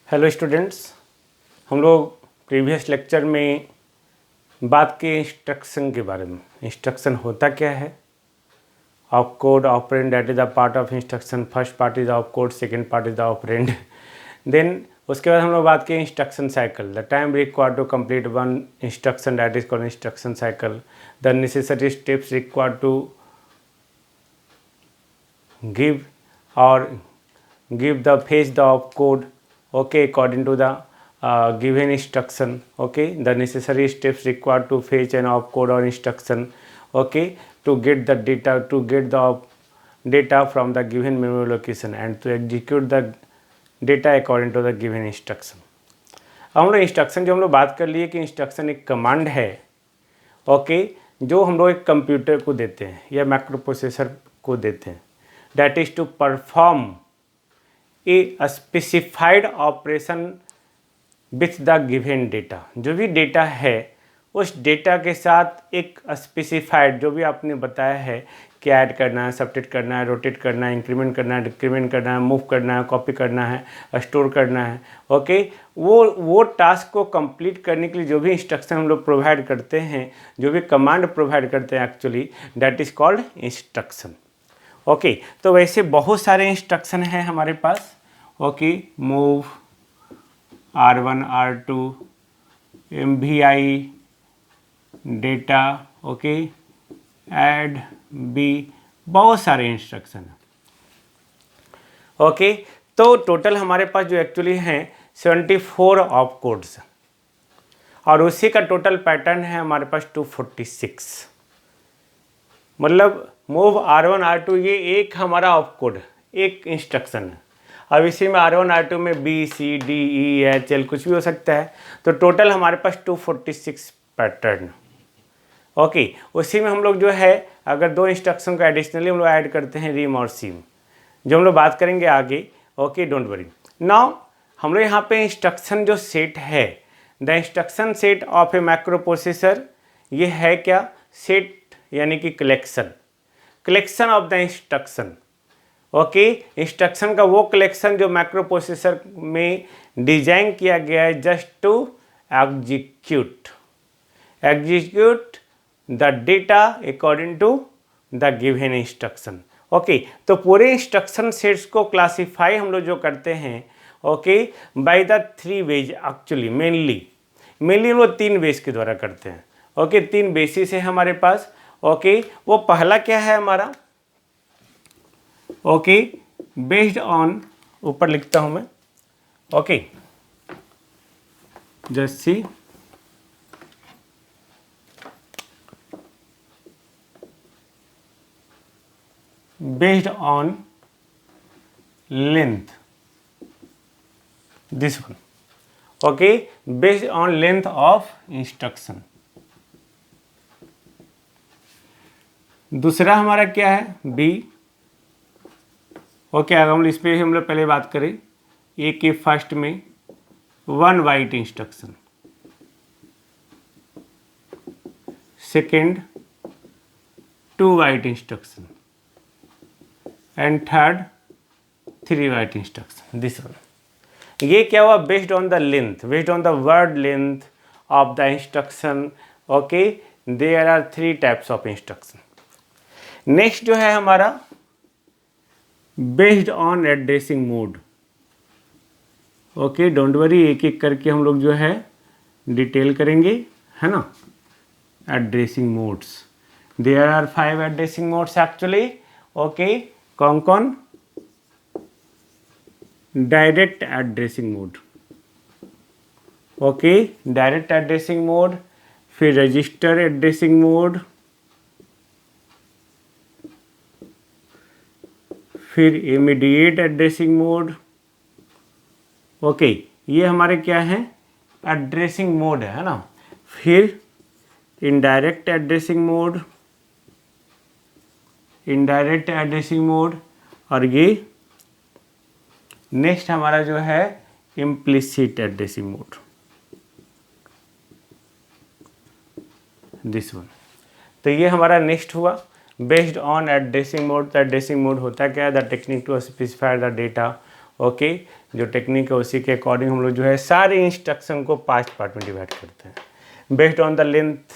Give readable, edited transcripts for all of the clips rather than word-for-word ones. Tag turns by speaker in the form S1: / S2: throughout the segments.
S1: Hello students, हम लोग previous lecture में बात किए इंस्ट्रक्शन के बारे में। इंस्ट्रक्शन होता क्या है? Opcode, operand, that is the part of instruction. First part is opcode, second part is the operand. Then उसके बाद हम लोग बात किए instruction cycle. The time required to complete one instruction, that is called instruction cycle. The necessary steps required to give the fetch the opcode, okay, according to the given instruction. Okay, the necessary steps required to fetch an opcode or instruction, okay, to get the data from the given memory location and to execute the data according to the given instruction. अब हम लोग instruction जो हम लोग बात कर लिए कि इंस्ट्रक्शन एक कमांड है, ओके, जो हम लोग एक कंप्यूटर को देते हैं या माइक्रो प्रोसेसर को देते हैं, that is to perform a specified operation with the given data। जो भी डेटा है उस डेटा के साथ एक स्पेसिफाइड, जो भी आपने बताया है कि ऐड करना है, सबट्रैक्ट करना है, रोटेट करना है, इंक्रीमेंट करना है, डिक्रीमेंट करना है, मूव करना है, कॉपी करना है, स्टोर करना है, ओके, वो टास्क को कंप्लीट करने के लिए जो भी इंस्ट्रक्शन हम लोग प्रोवाइड करते हैं, जो भी कमांड प्रोवाइड करते हैं, actually that is called instruction. Okay, तो वैसे बहुत सारे इंस्ट्रक्शन हैं हमारे पास। Okay, move, R1, R2, MVI, data, okay, add, B, बहुत सारे इंस्ट्रक्शन हैं। ओके, तो टोटल हमारे पास जो एक्चुअली हैं 74 ऑप कोड्स, और उसी का टोटल पैटर्न है हमारे पास 246। मतलब मूव R1, R2 ये एक हमारा ऑपकोड, एक इंस्ट्रक्शन है। अब इसी में R1, R2 में B, C, D, E, H, L कुछ भी हो सकता है। तो टोटल हमारे पास 246 पैटर्न। ओके, उसी में हम लोग जो है अगर दो इंस्ट्रक्शन को एडिशनली हम लोग ऐड करते हैं, रीम और सीम, जो हम लोग बात करेंगे आगे। Okay, don't worry. नाउ हम लोग यहाँ पे इंस्ट्रक्शन जो सेट है, the instruction set of A micro processor, ये है क्या? सेट यानी कि collection of the instruction. Okay, instruction का वो कलेक्शन जो माइक्रो प्रोसेसर में डिजाइन किया गया है just to execute the data according to the given instruction. Okay, तो पूरे इंस्ट्रक्शन सेट्स को क्लासीफाई हम लोग जो करते हैं, okay, by the 3 ways. Actually mainly हम लोग 3 वेज के द्वारा करते हैं। ओके, 3 बेसिस है हमारे पास। ओके, वो पहला क्या है हमारा? ओके, बेस्ड ऑन, ऊपर लिखता हूं मैं, okay, just see, based on length, this one. Okay, based on length of instruction. दूसरा हमारा क्या है? बी। ओके, अगर हम इस पर हम लोग पहले बात करें, ए के फर्स्ट में 1 byte instruction, second 2 byte instruction, and third 3 byte instruction, this one. ये क्या हुआ? Based on the length, based on the word length of the instruction. Okay, there are 3 types of instruction. Next जो है हमारा based on addressing mode. Okay, don't worry, एक एक करके हम लोग जो है डिटेल करेंगे, है ना। Addressing modes, there are 5 addressing modes actually. Okay, कौन कौन? Direct addressing mode, okay, direct addressing mode, फिर रजिस्टर एड्रेसिंग मोड, फिर इमीडिएट एड्रेसिंग मोड। ओके, ये हमारे क्या है? एड्रेसिंग मोड है ना। फिर इनडायरेक्ट एड्रेसिंग मोड, और ये नेक्स्ट हमारा जो है implicit addressing mode, this one. तो ये हमारा नेक्स्ट हुआ बेस्ड ऑन एड्रेसिंग मोड। तो एड्रेसिंग मोड होता क्या है? The technique to specify the data, okay, जो टेक्निक है उसी के अकॉर्डिंग हम लोग जो है सारे इंस्ट्रक्शन को 5 पार्ट में डिवाइड करते हैं based on the length.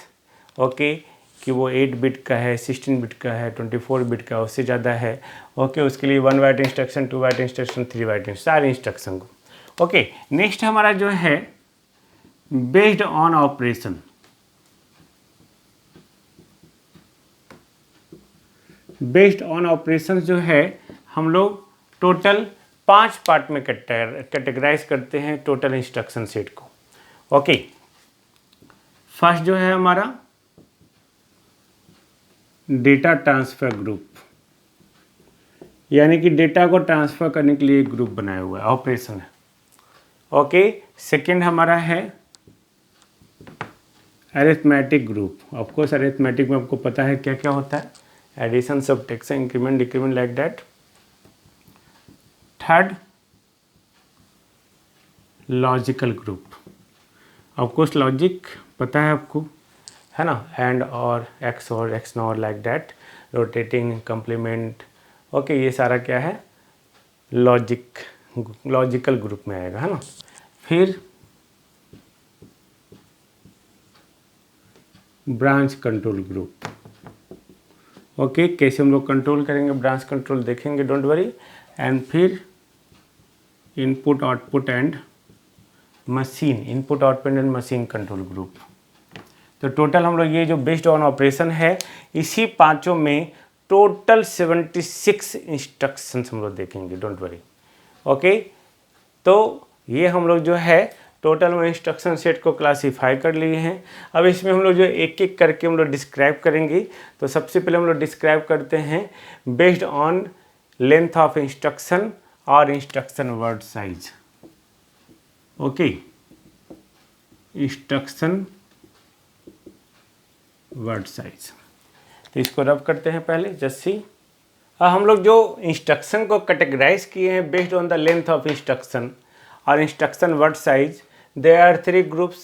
S1: Okay, कि वो 8 बिट का है, 16 बिट का है, 24 बिट का, उससे ज़्यादा है। ओके, उसके लिए 1 byte instruction, 2 byte instruction, 3 byte सारे इंस्ट्रक्शन को। ओके, नेक्स्ट हमारा जो है based on operation. Based on operation जो है हम लोग टोटल 5 पार्ट में कैटेगराइज करते हैं टोटल इंस्ट्रक्शन सेट को। ओके, फर्स्ट जो है हमारा डेटा ट्रांसफर ग्रुप, यानी कि डेटा को ट्रांसफर करने के लिए एक ग्रुप बनाया हुआ है, ऑपरेशन है। ओके, सेकंड हमारा है arithmetic group. Of course arithmetic में आपको पता है क्या क्या होता है, addition, subtraction, increment, decrement, like that. Third logical group, of course logic पता है आपको, है ना, and or xor xnor, like that, rotating, complement. Okay, ये सारा क्या है, लॉजिकल ग्रुप में आएगा, है ना। फिर ब्रांच कंट्रोल ग्रुप। ओके, कैसे हम लोग कंट्रोल करेंगे, ब्रांच कंट्रोल देखेंगे, डोंट वरी। एंड फिर input output and machine, input output and machine control group. तो टोटल हम लोग ये जो बेस्ड ऑन ऑपरेशन है, इसी पांचों में टोटल 76 इंस्ट्रक्शंस हम लोग देखेंगे, डोंट वरी। ओके, तो ये हम लोग जो है टोटल में इंस्ट्रक्शन सेट को क्लासीफाई कर लिए हैं। अब इसमें हम लोग जो एक एक करके हम लोग डिस्क्राइब करेंगे। तो सबसे पहले हम लोग डिस्क्राइब करते हैं based on length of instruction और instruction word size. Okay, instruction word size, तो इसको रब करते हैं पहले, जस्ट सी। हम लोग जो इंस्ट्रक्शन को कैटेगराइज किए हैं based on the length of instruction और instruction word size, there are 3 groups,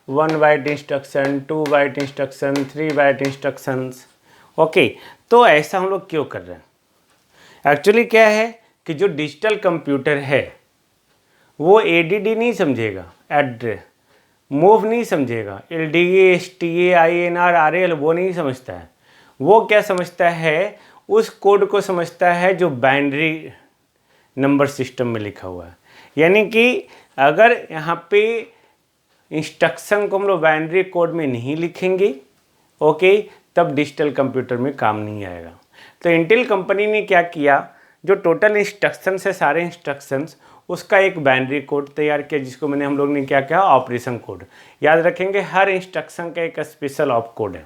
S1: 1 byte instruction, 2 byte instruction, 3 byte instructions। Okay, तो ऐसा हम लोग क्यों कर रहे हैं? एक्चुअली क्या है कि जो डिजिटल कंप्यूटर है वो ADD नहीं समझेगा, एड्रेस मूव नहीं समझेगा, LDA, STA, INR, RL वो नहीं समझता है। वो क्या समझता है, उस कोड को समझता है जो बाइनरी नंबर सिस्टम में लिखा हुआ है। यानी कि अगर यहाँ पे इंस्ट्रक्शन को हम लोग बाइनरी कोड में नहीं लिखेंगे, ओके, तब डिजिटल कंप्यूटर में काम नहीं आएगा। तो इंटेल कंपनी ने क्या किया, जो टोटल इंस्ट्रक्शंस है, सारे इंस्ट्रक्शंस, उसका एक बाइनरी कोड तैयार किया, जिसको मैंने हम लोग ने क्या किया, ऑपरेशन कोड। याद रखेंगे हर इंस्ट्रक्शन का एक स्पेशल ऑप कोड है।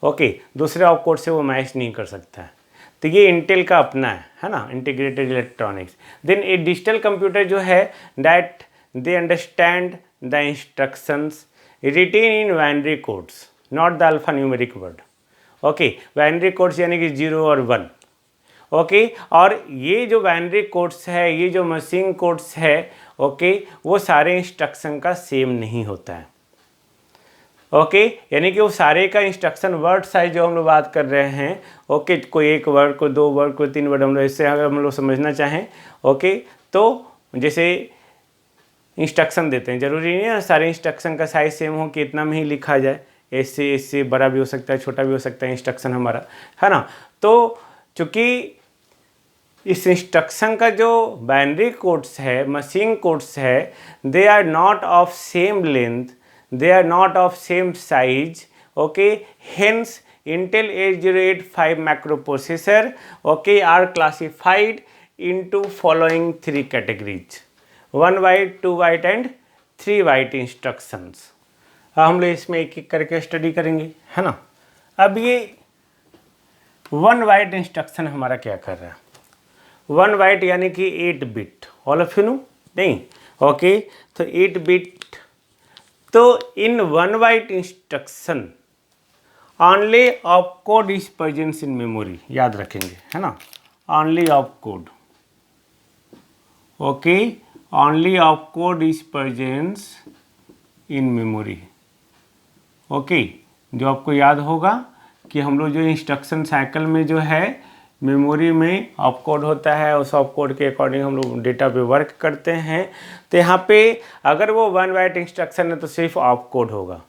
S1: ओके, दूसरे ऑप कोड से वो मैच नहीं कर सकता है। तो ये इंटेल का अपना है ना, integrated electronics. Then a digital computer जो है that they understand the instructions written in binary codes, not the alphanumeric word. Okay, binary codes यानी कि 0 और 1। ओके, और ये जो बाइनरी कोड्स है, ये जो मशीन कोड्स है, ओके, वो सारे इंस्ट्रक्शन का सेम नहीं होता है। ओके, यानी कि वो सारे का इंस्ट्रक्शन वर्ड साइज जो हम लोग बात कर रहे हैं, ओके, कोई एक वर्ड, कोई 2 वर्ड, कोई 3 वर्ड, हम लोग इससे अगर हम लोग समझना चाहें, ओके, तो जैसे इंस्ट्रक्शन देते हैं, ज़रूरी नहीं है सारे इंस्ट्रक्शन का साइज सेम हो कि इतना में ही लिखा जाए, इससे बड़ा भी हो सकता है, छोटा भी हो सकता है इंस्ट्रक्शन हमारा, है ना। तो चूँकि इस इंस्ट्रक्शन का जो बाइनरी कोड्स है, मशीन कोड्स है, they are not of same length, they are not of same size, okay, hence Intel 8085 microprocessor, okay, are classified into following 3 categories, 1 byte, 2 byte and 3 byte instructions। हम लोग इसमें एक एक करके study करेंगे, है ना। अब ये 1 byte इंस्ट्रक्शन हमारा क्या कर रहा है, 1 byte यानी कि 8 bit, all of you know, नहीं, ओके, तो 8 बिट। तो इन 1 byte instruction only op code is present in memory, याद रखेंगे, है ना, only op code, okay, only op code is present in memory. Okay, जो आपको याद होगा कि हम लोग जो इंस्ट्रक्शन साइकिल में जो है मेमोरी में ऑप कोड होता है, उस ऑप कोड के अकॉर्डिंग हम लोग डेटा पे वर्क करते हैं। तो यहाँ पे अगर वो 1 बाइट इंस्ट्रक्शन है तो सिर्फ ऑप कोड होगा,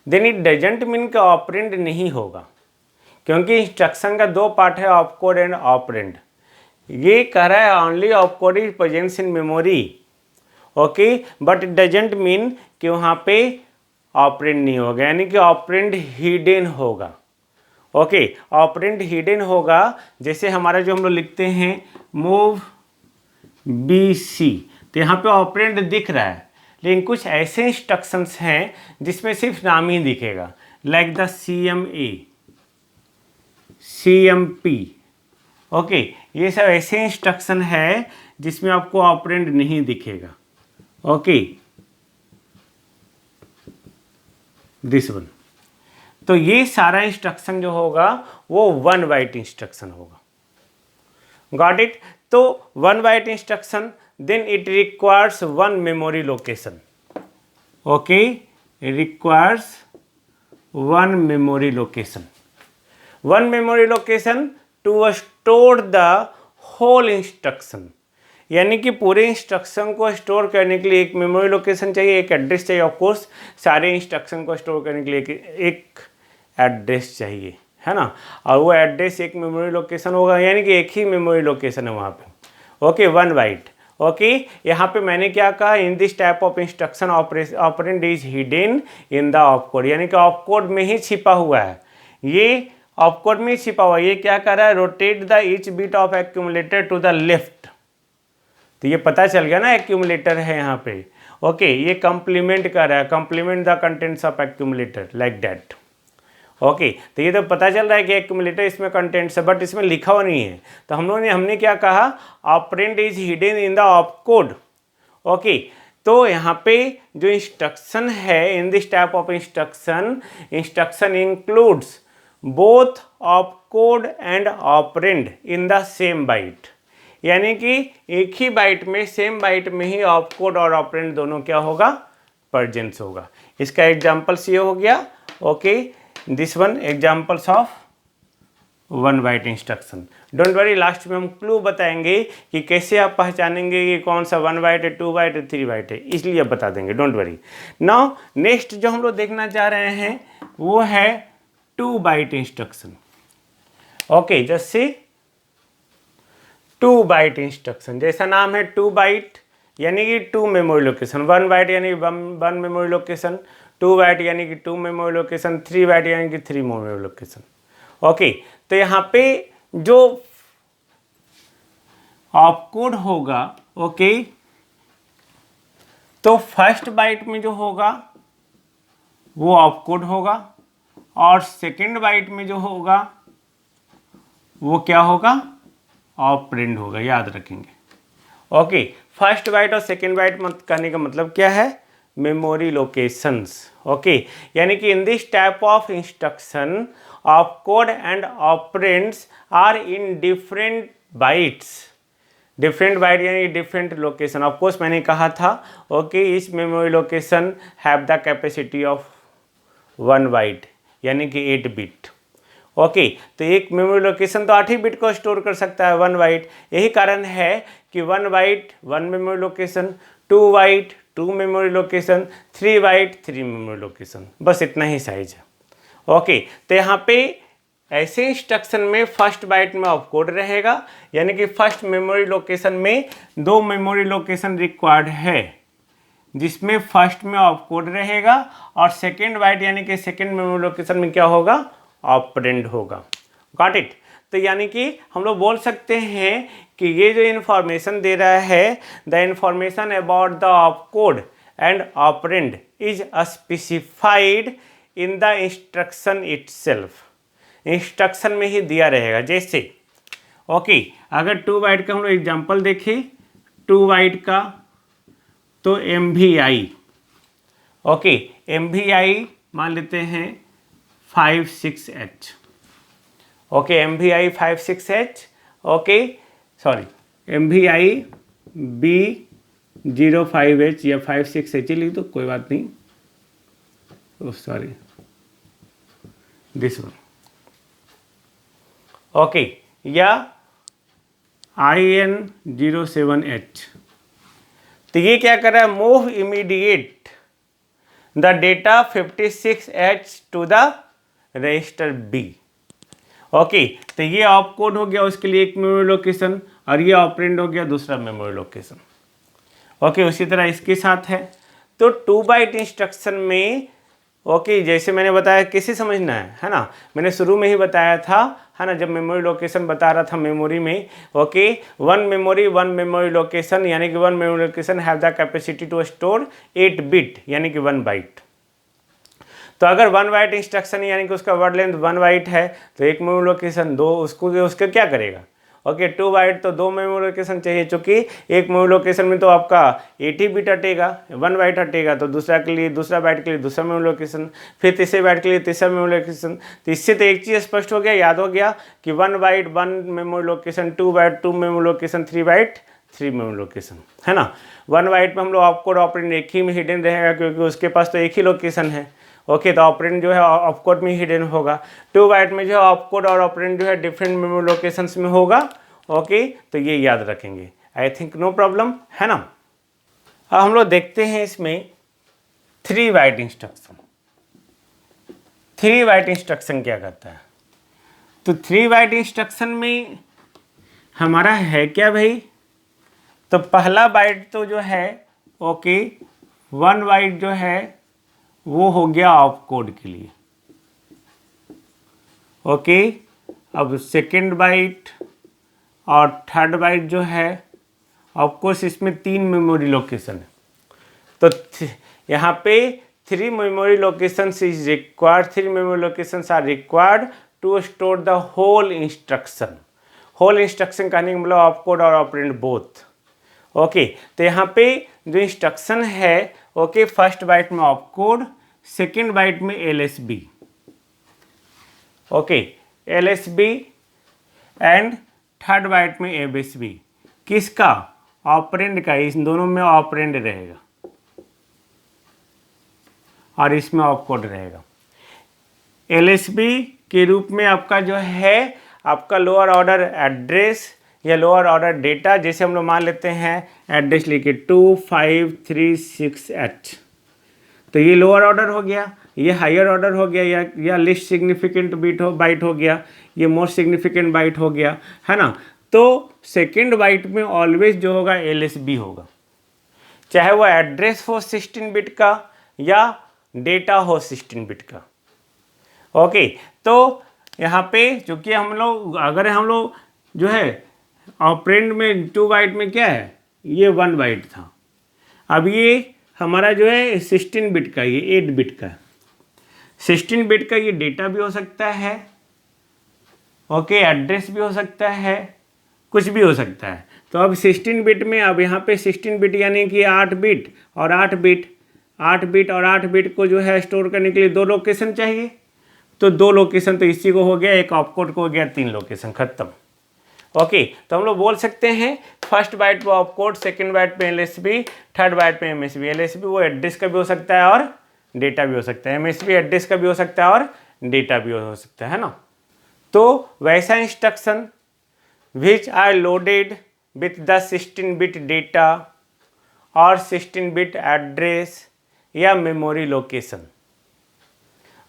S1: देन इट डजेंट मीन कि ऑपरेंड नहीं होगा, क्योंकि इंस्ट्रक्शन का दो पार्ट है, ऑप कोड एंड ऑपरेंड। ये कह रहा है only op code is presents in memory, okay, but it doesn't mean कि वहाँ पे ऑपरेंड नहीं होगा, यानी कि ऑपरेंड हिडन होगा। ओके, ऑपरेंड हिडन होगा। जैसे हमारा जो हम लोग लिखते हैं मूव BC, तो यहाँ पे ऑपरेंड दिख रहा है, लेकिन कुछ ऐसे इंस्ट्रक्शंस हैं जिसमें सिर्फ नाम ही दिखेगा, like the CMA, CMP। Okay, ये सब ऐसे इंस्ट्रक्शन है जिसमें आपको ऑपरेंड नहीं दिखेगा। Okay, this one. तो ये सारा इंस्ट्रक्शन जो होगा वो 1 बाइट इंस्ट्रक्शन होगा। Got it? तो 1 byte instruction, then it requires 1 memory location. Okay, requires 1 memory location. 1 memory location to store the whole instruction, यानी कि पूरे इंस्ट्रक्शन को स्टोर करने के लिए एक मेमोरी लोकेशन चाहिए, एक एड्रेस चाहिए। ऑफ कोर्स सारे इंस्ट्रक्शन को स्टोर करने के लिए एक एड्रेस चाहिए, है ना, और वो एड्रेस एक मेमोरी लोकेशन होगा, यानी कि एक ही मेमोरी लोकेशन है वहाँ पे। Okay, 1 bite. ओके, यहाँ पे मैंने क्या कहा, इन this type of instruction operand is hidden in the op code, यानी कि ऑप कोड में ही छिपा हुआ है, ये ऑप कोड में ही छिपा हुआ है। ये क्या कर रहा है, rotate the each bit of accumulator to the left. तो ये पता चल गया ना, एक्यूमुलेटर है यहाँ पे। ओके, ये कंप्लीमेंट कर रहा है, complement the contents of accumulator, like that. Okay, तो ये तो पता चल रहा है कि एक्यूमुलेटर इसमें कंटेंट्स है, बट इसमें लिखा हुआ नहीं है। तो हमने क्या कहा, operand is hidden in the opcode. Okay, तो यहाँ पे जो इंस्ट्रक्शन है, in this type of instruction includes both opcode and operand in the same byte, यानी कि एक ही बाइट में, सेम बाइट में ही ऑप कोड और ऑपरेंड दोनों क्या होगा, प्रेजेंस होगा। इसका एग्जाम्पल्स ये हो गया। Okay, this one examples of 1 byte instruction. Don't worry, last में हम क्लू बताएंगे कि कैसे आप पहचानेंगे कि कौन सा 1 बाइट है, 2 बाइट है, 3 बाइट है, इसलिए बता देंगे, डोंट वरी। नाउ नेक्स्ट जो हम लोग देखना चाह रहे हैं वो है 2 बाइट इंस्ट्रक्शन। ओके, जैसे 2 बाइट इंस्ट्रक्शन, जैसा नाम है 2 बाइट यानी कि 2 मेमोरी लोकेशन, 1 बाइट यानी 1 मेमोरी लोकेशन, 2 बाइट यानी कि 2 मेमोरी लोकेशन, 3 बाइट यानी कि 3 मेमोरी लोकेशन। ओके, तो यहाँ पे जो ऑप कोड होगा, ओके, तो फर्स्ट बाइट में जो होगा वो ऑप कोड होगा, और सेकेंड बाइट में जो होगा वो क्या होगा, ऑपरेंड होगा, याद रखेंगे। ओके, फर्स्ट बाइट और सेकेंड बाइट मत कहने का मतलब क्या है, मेमोरी लोकेशंस। ओके, यानी कि in this type of instruction opcode and operands are in different bytes. Different byte यानी डिफरेंट लोकेशन। ऑफ कोर्स मैंने कहा था, ओके, इस memory location have the capacity of 1 byte यानी कि 8 बिट। ओके, तो एक मेमोरी लोकेशन तो 8 ही बिट को स्टोर कर सकता है, 1 बाइट। यही कारण है कि 1 byte 1 memory location, 2 byte 2 memory location, 3 byte 3 memory location, बस इतना ही साइज है। ओके, तो यहाँ पे ऐसे इंस्ट्रक्शन में फर्स्ट बाइट में ऑप कोड रहेगा, यानी कि फर्स्ट मेमोरी लोकेशन में 2 मेमोरी लोकेशन रिक्वायर्ड है, जिसमें फर्स्ट में ऑप कोड रहेगा, और सेकेंड बाइट यानी कि सेकेंड मेमोरी लोकेशन में क्या होगा, ऑपरेंड होगा। Got it? तो यानी कि हम लोग बोल सकते हैं कि ये जो इन्फॉर्मेशन दे रहा है, the information about the opcode and operand is specified in the instruction itself. Instruction में ही दिया रहेगा। जैसे ओके, अगर 2 बाइट का हम लोग एग्जाम्पल देखें, 2 बाइट का तो MVI, ओके, MVI मान लेते हैं 56H। Okay, MVI 56H, okay, sorry MVI B05H या 56H लिख दो, कोई बात नहीं, सॉरी, दिस वन। ओके, या IN07H। तो ये क्या कर रहा है, move immediate the data 56H to the register B। Okay, तो ये ऑप कोड हो गया उसके लिए एक मेमोरी लोकेशन, और ये ऑपरेंड हो गया दूसरा मेमोरी लोकेशन। ओके, उसी तरह इसके साथ है। तो 2 बाइट इंस्ट्रक्शन में ओके, जैसे मैंने बताया कैसे समझना है ना, मैंने शुरू में ही बताया था, है ना, जब मेमोरी लोकेशन बता रहा था मेमोरी में। ओके, वन मेमोरी लोकेशन, यानी कि one memory location have the capacity to store 8 bit, यानी कि 1 बाइट। तो अगर 1 बाइट इंस्ट्रक्शन यानी कि उसका वर्ड लेंथ 1 बाइट है, तो एक मेमोरी लोकेशन दो, उसका क्या करेगा। ओके, 2 बाइट तो 2 मेमोरी लोकेशन चाहिए, चूँकि एक मेमोरी लोकेशन में तो आपका 80 बिट हटेगा, 1 बाइट हटेगा, तो दूसरा बाइट के लिए दूसरा मेमोरी लोकेशन, फिर तीसरे बाइट के लिए तीसरा मेमोरी लोकेशन। तो इससे तो एक चीज़ स्पष्ट हो गया, याद हो गया कि 1 byte 1 memory location, 2 byte 2 memory location, 3 byte 3 memory location, है ना। 1 बाइट में हम लोग ऑपकोड ऑपरेंड एक ही में हिडन रहेगा, क्योंकि उसके पास तो एक ही लोकेशन है। ओके, तो ऑपरेंड जो है ऑपकोड में हिडन होगा। 2 बाइट में जो है ऑपकोड और ऑपरेंड जो है डिफरेंट मेमोरी लोकेशंस में होगा। ओके, तो ये याद रखेंगे, आई थिंक नो प्रॉब्लम, है ना। अब हम लोग देखते हैं इसमें 3 बाइट इंस्ट्रक्शन। 3 बाइट इंस्ट्रक्शन क्या करता है, तो 3 बाइट इंस्ट्रक्शन में हमारा है क्या भाई, तो पहला बाइट तो जो है ओके 1 बाइट जो है वो हो गया ऑपकोड के लिए। ओके, अब सेकेंड बाइट और थर्ड बाइट जो है, ऑफकोर्स इसमें 3 मेमोरी लोकेशन है, तो यहाँ पे 3 memory locations is required, 3 memory locations are required to store the whole instruction. Whole instruction कहने का मतलब ऑपकोड और ऑपरेंड बोथ। ओके, तो यहाँ पे जो इंस्ट्रक्शन है, ओके, फर्स्ट बाइट में ऑपकोड, सेकेंड बाइट में LSB। Okay, LSB and third byte में ABSB। किसका, ऑपरेंड का, इन दोनों में ऑपरेंड रहेगा और इसमें ऑपकोड रहेगा। LSB के रूप में आपका जो है आपका लोअर ऑर्डर एड्रेस या लोअर ऑर्डर डेटा, जैसे हम लोग मान लेते हैं एड्रेस लिखे 2536H, तो ये लोअर ऑर्डर हो गया, ये हायर ऑर्डर हो गया, या लिस्ट सिग्निफिकेंट बाइट हो गया, ये मोस्ट सिग्निफिकेंट बाइट हो गया, है ना। तो सेकेंड बाइट में ऑलवेज जो होगा LSB होगा, चाहे वो एड्रेस हो 16 बिट का या डेटा हो 16 बिट का। ओके, तो यहाँ पे चूँकि हम लोग अगर हम लोग जो है ऑपरेंड में 2 बाइट में क्या है, ये 1 बाइट था, अब ये हमारा जो है 16 बिट का, ये 8 बिट का, 16 बिट का ये डेटा भी हो सकता है, ओके, एड्रेस भी हो सकता है, कुछ भी हो सकता है। तो अब 16 बिट में, अब यहाँ पे 16 बिट यानी कि 8 बिट और 8 बिट, 8 बिट और 8 बिट को जो है स्टोर करने के लिए 2 लोकेशन चाहिए, तो 2 लोकेशन तो इसी को हो गया, एक ऑपकोड को हो गया, 3 लोकेशन, खत्म। ओके, तो हम लोग बोल सकते हैं फर्स्ट बाइट पे ऑपकोड, सेकंड बाइट पे LSB, थर्ड बाइट पे MSB। LSB वो एड्रेस का भी हो सकता है और डेटा भी हो सकता है, MSB एड्रेस का भी हो सकता है और डेटा भी हो सकता है ना। तो वैसा instruction which are loaded with the 16 bit data और 16 बिट एड्रेस या मेमोरी लोकेशन।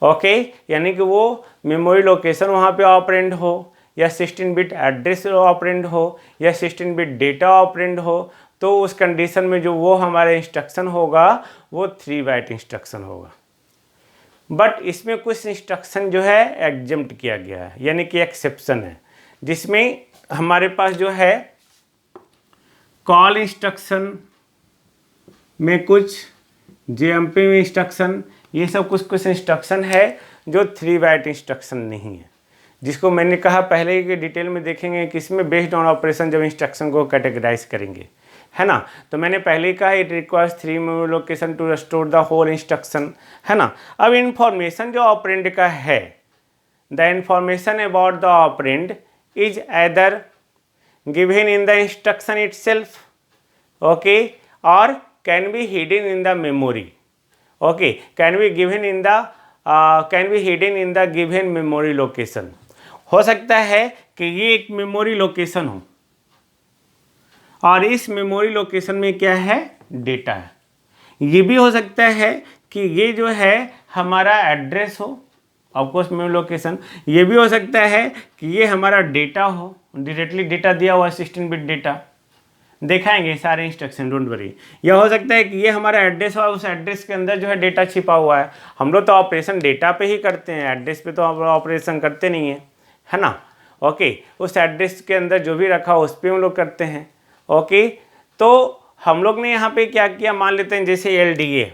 S1: ओके, यानी कि वो मेमोरी लोकेशन वहाँ पे ऑपरेंड हो, या 16 बिट एड्रेस ऑपरेंड हो, या 16 बिट डेटा ऑपरेंड हो, तो उस कंडीशन में जो वो हमारा इंस्ट्रक्शन होगा वो 3 बाइट इंस्ट्रक्शन होगा। बट इसमें कुछ इंस्ट्रक्शन जो है एग्जम्प्ट किया गया है, यानी कि एक्सेप्शन है, जिसमें हमारे पास जो है कॉल इंस्ट्रक्शन में कुछ, JMP में इंस्ट्रक्शन, ये सब कुछ इंस्ट्रक्शन है जो 3 बाइट इंस्ट्रक्शन नहीं है, जिसको मैंने कहा पहले कि डिटेल में देखेंगे कि इसमें बेस्ड ऑन ऑपरेशन जब इंस्ट्रक्शन को कैटेगराइज करेंगे, है ना। तो मैंने पहले ही कहा it requires 3 memory location to store the whole instruction, है ना। अब इंफॉर्मेशन जो ऑपरेंड का है, the information about the operand is either given in the instruction itself, okay, और can be hidden in the memory. Okay, can be hidden in the given memory location. हो सकता है कि ये एक मेमोरी लोकेशन हो और इस मेमोरी लोकेशन में क्या है, डेटा है। ये भी हो सकता है कि ये जो है हमारा एड्रेस हो, ऑफकोर्स मेमोरी लोकेशन। ये भी हो सकता है कि ये हमारा डेटा हो, डायरेक्टली डेटा दिया हुआ 16 बिट डेटा, दिखाएंगे सारे इंस्ट्रक्शन, डोंट वरी। यह हो सकता है कि ये हमारा एड्रेस हो, उस एड्रेस के अंदर जो है डेटा छिपा हुआ है। हम लोग तो ऑपरेशन डेटा पे ही करते हैं, एड्रेस पे तो हम ऑपरेशन करते नहीं है, है ना। ओके, उस एड्रेस के अंदर जो भी रखा हो उस पर हम लोग करते हैं। ओके, तो हम लोग ने यहाँ पे क्या किया, मान लेते हैं जैसे LDA,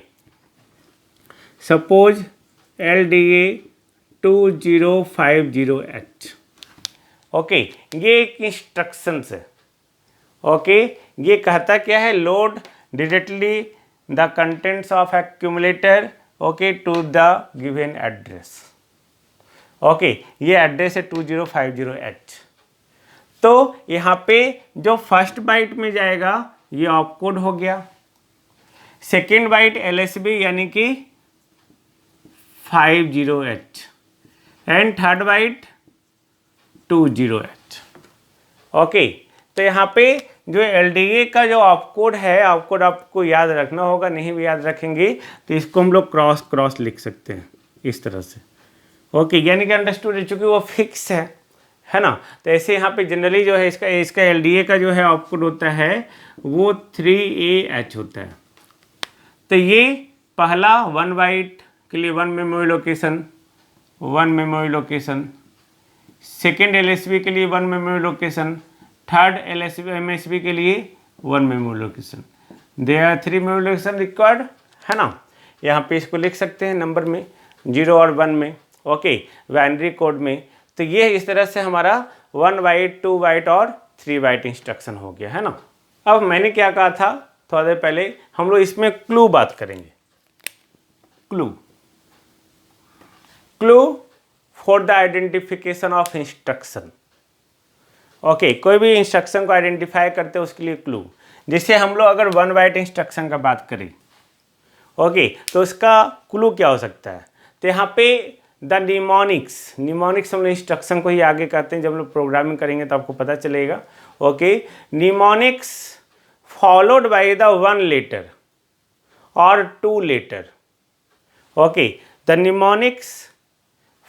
S1: suppose LDA 2050H। Okay, ये एक इंस्ट्रक्शन है। ओके, ये कहता क्या है, load directly the contents of accumulator okay to the given address. Okay, ये एड्रेस है 2050H। तो यहाँ पे जो फर्स्ट बाइट में जाएगा ये ऑपकोड हो गया, सेकेंड बाइट LSB यानी कि 50H and third bite 20H। Okay, तो यहाँ पे जो LDA का जो ऑपकोड है, ऑपकोड आपको याद रखना होगा, नहीं भी याद रखेंगे तो इसको हम लोग क्रॉस लिख सकते हैं इस तरह से। ओके, यानी कि अंडरस्टूड है, चूँकि वो फिक्स है ना। तो ऐसे यहाँ पे जनरली जो है इसका LDA का जो है ऑपकोड होता है वो 3AH होता है। तो ये पहला 1 बाइट के लिए 1 memory location, 1 memory location, second LSB के लिए 1 मेमोरी लोकेशन, थर्ड MSB के लिए 1 memory location. There are 3 memory location required, है ना। यहाँ पे इसको लिख सकते हैं नंबर में 0 और 1 में। ओके, बाइनरी कोड में। तो ये इस तरह से हमारा 1 बाइट 2 बाइट और 3 बाइट इंस्ट्रक्शन हो गया, है ना। अब मैंने क्या कहा था थोड़ा देर पहले, हम लोग इसमें क्लू बात करेंगे। Clue for the identification of instruction. Okay, कोई भी इंस्ट्रक्शन को आइडेंटिफाई करते हैं उसके लिए क्लू। जैसे हम लोग अगर 1 बाइट इंस्ट्रक्शन का बात करें, ओके, तो उसका क्लू क्या हो सकता है। तो यहाँ पे द निमोनिक्स हम लोग इंस्ट्रक्शन को ही आगे कहते हैं, जब हम लोग प्रोग्रामिंग करेंगे तो आपको पता चलेगा। Okay, mnemonics followed by the 1 letter और 2 letter. Okay, the mnemonics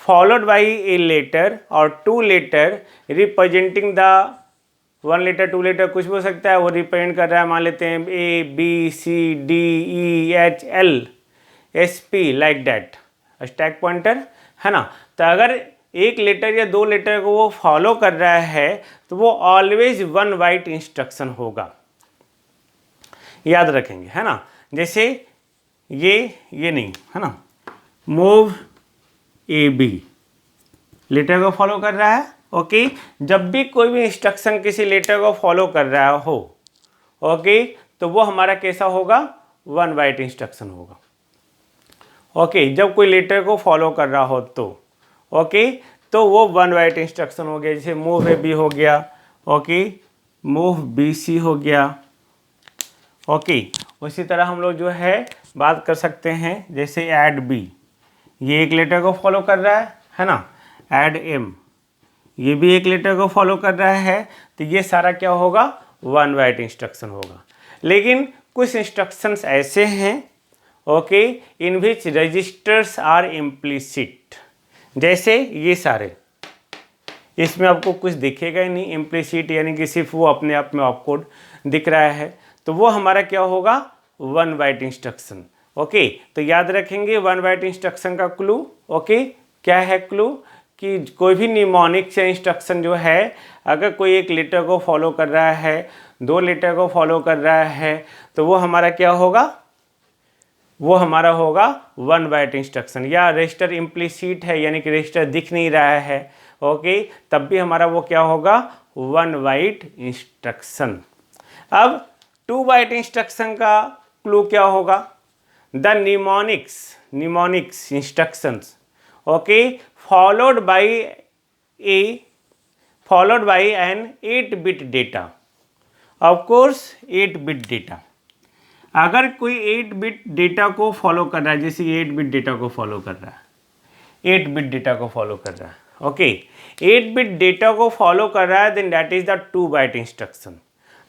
S1: followed by a letter or 2 letter representing the 1 letter 2 letter कुछ भी हो सकता है, वो रिप्रेजेंट कर रहा है, मान लेते हैं ABCDEHL SP like that, stack pointer, है ना। तो अगर एक लेटर या 2 लेटर को वो फॉलो कर रहा है तो वो ऑलवेज 1 बाइट इंस्ट्रक्शन होगा, याद रखेंगे, है ना। जैसे ये नहीं, है ना, मूव AB लेटर को फॉलो कर रहा है। ओके, जब भी कोई भी इंस्ट्रक्शन किसी लेटर को फॉलो कर रहा हो, ओके, तो वो हमारा कैसा होगा, 1 बाइट इंस्ट्रक्शन होगा। ओके, जब कोई लेटर को फॉलो कर रहा हो तो ओके, तो वो 1 बाइट इंस्ट्रक्शन हो गया। जैसे मूव AB हो गया, ओके, मूव BC हो गया। ओके, उसी तरह हम लोग जो है बात कर सकते हैं, जैसे ऐड B, ये एक लेटर को फॉलो कर रहा है ना। ऐड M, ये भी एक लेटर को फॉलो कर रहा है। तो ये सारा क्या होगा, 1 बाइट इंस्ट्रक्शन होगा। लेकिन कुछ इंस्ट्रक्शंस ऐसे हैं, okay, in which registers are implicit, जैसे ये सारे, इसमें आपको कुछ दिखेगा ही नहीं, इम्प्लिसिट यानी कि सिर्फ वो अपने आप में ऑपकोड दिख रहा है, तो वो हमारा क्या होगा, 1 बाइट इंस्ट्रक्शन। ओके, तो याद रखेंगे 1 बाइट इंस्ट्रक्शन का क्लू। ओके, क्या है क्लू, कि कोई भी निमोनिक्स या इंस्ट्रक्शन जो है, अगर कोई एक लेटर को फॉलो कर रहा है, 2 लेटर को फॉलो कर रहा है, तो वो हमारा क्या होगा, वो हमारा होगा 1 बाइट इंस्ट्रक्शन। या रजिस्टर इम्प्लिसिट है यानी कि रजिस्टर दिख नहीं रहा है, ओके, तब भी हमारा वो क्या होगा, 1 बाइट इंस्ट्रक्शन। अब 2 बाइट इंस्ट्रक्शन का क्लू क्या होगा, the mnemonics instructions, okay, followed by an 8-bit data, of course 8-bit data। अगर कोई 8-bit डेटा को फॉलो कर रहा है, जैसे 8-bit डेटा को फॉलो कर रहा है, 8-bit डेटा को फॉलो कर रहा है, ओके, 8 बिट डेटा को फॉलो कर रहा है then that is the 2 byte instruction.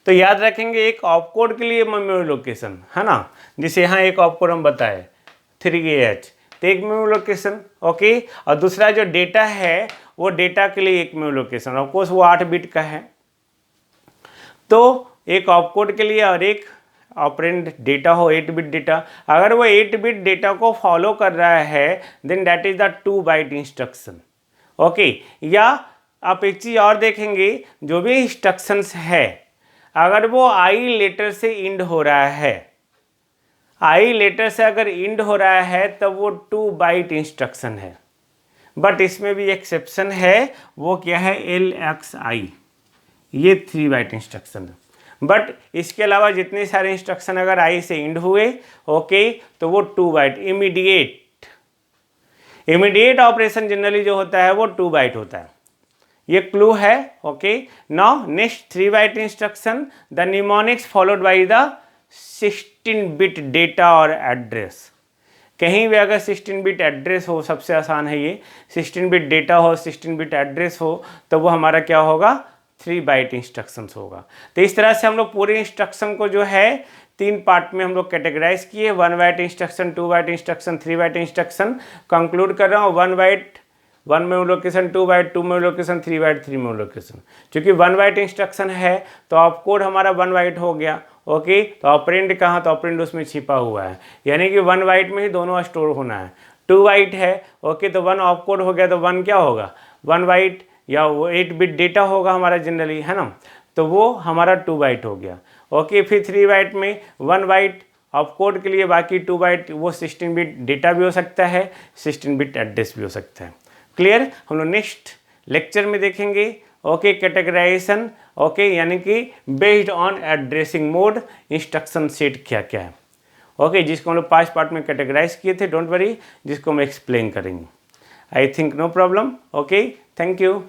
S1: तो याद रखेंगे एक ऑपकोड के लिए मेमोरी लोकेशन है ना, जिसे यहाँ एक ऑपकोड हम बताए 3AH, तो एक मेमोरी लोकेशन ओके, और दूसरा जो डेटा है वो डेटा के लिए एक मेमोरी लोकेशन, ऑफकोर्स वो 8 बिट का है। तो एक ऑपकोड के लिए और एक ऑपरेंड डेटा हो 8 बिट डेटा, अगर वो 8 बिट डेटा को फॉलो कर रहा है then that is the 2 byte instruction okay. या आप एक चीज़ और देखेंगे, जो भी इंस्ट्रक्शंस है अगर वो आई लेटर से इंड हो रहा है, आई लेटर से अगर इंड हो रहा है तब वो 2 बाइट इंस्ट्रक्शन है। बट इसमें भी एक्सेप्शन है, वो क्या है LXI, ये 3 बाइट इंस्ट्रक्शन है। बट इसके अलावा जितने सारे इंस्ट्रक्शन अगर आई से इंड हुए ओके तो वो 2 बाइट। इमीडिएट ऑपरेशन जनरली जो होता है वो 2 बाइट होता है, ये क्लू है okay. Now next 3 byte instruction, the mnemonics followed by the 16 bit data और एड्रेस। कहीं भी अगर 16 बिट एड्रेस हो, सबसे आसान है ये, 16 बिट डेटा हो 16 बिट एड्रेस हो, तो वो हमारा क्या होगा 3 बाइट इंस्ट्रक्शंस होगा। तो इस तरह से हम लोग पूरे इंस्ट्रक्शन को जो है 3 पार्ट में हम लोग कैटेगराइज किए, 1 byte instruction, 2 byte instruction, 3 byte instruction. Conclude कर रहा हूँ 1 byte 1 memory location, 2 byte 2 memory location, 3 byte 3 memory location. क्योंकि 1 बाइट इंस्ट्रक्शन है तो ऑपकोड हमारा 1 बाइट हो गया ओके। तो ऑपरेंड कहाँ, तो ऑपरेंड उसमें छिपा हुआ है, यानी कि 1 बाइट में ही दोनों स्टोर होना है। 2 बाइट है ओके, तो 1 ऑपकोड हो गया तो 1 क्या होगा 1 बाइट, या वो 8 बिट डेटा होगा हमारा जनरली है ना, तो वो हमारा 2 बाइट हो गया ओके। फिर 3 बाइट में 1 बाइट ऑपकोड के लिए, बाकी 2 बाइट वो 16 बिट डेटा भी हो सकता है, 16 बिट एड्रेस भी हो सकता है। क्लियर, हम लोग नेक्स्ट लेक्चर में देखेंगे ओके कैटेगराइजेशन ओके, यानी कि based on addressing mode instruction set क्या क्या है ओके, जिसको हम लोग 5 पार्ट में कैटेगराइज किए थे, डोंट वरी, जिसको हम एक्सप्लेन करेंगे। I think no problem okay, thank you.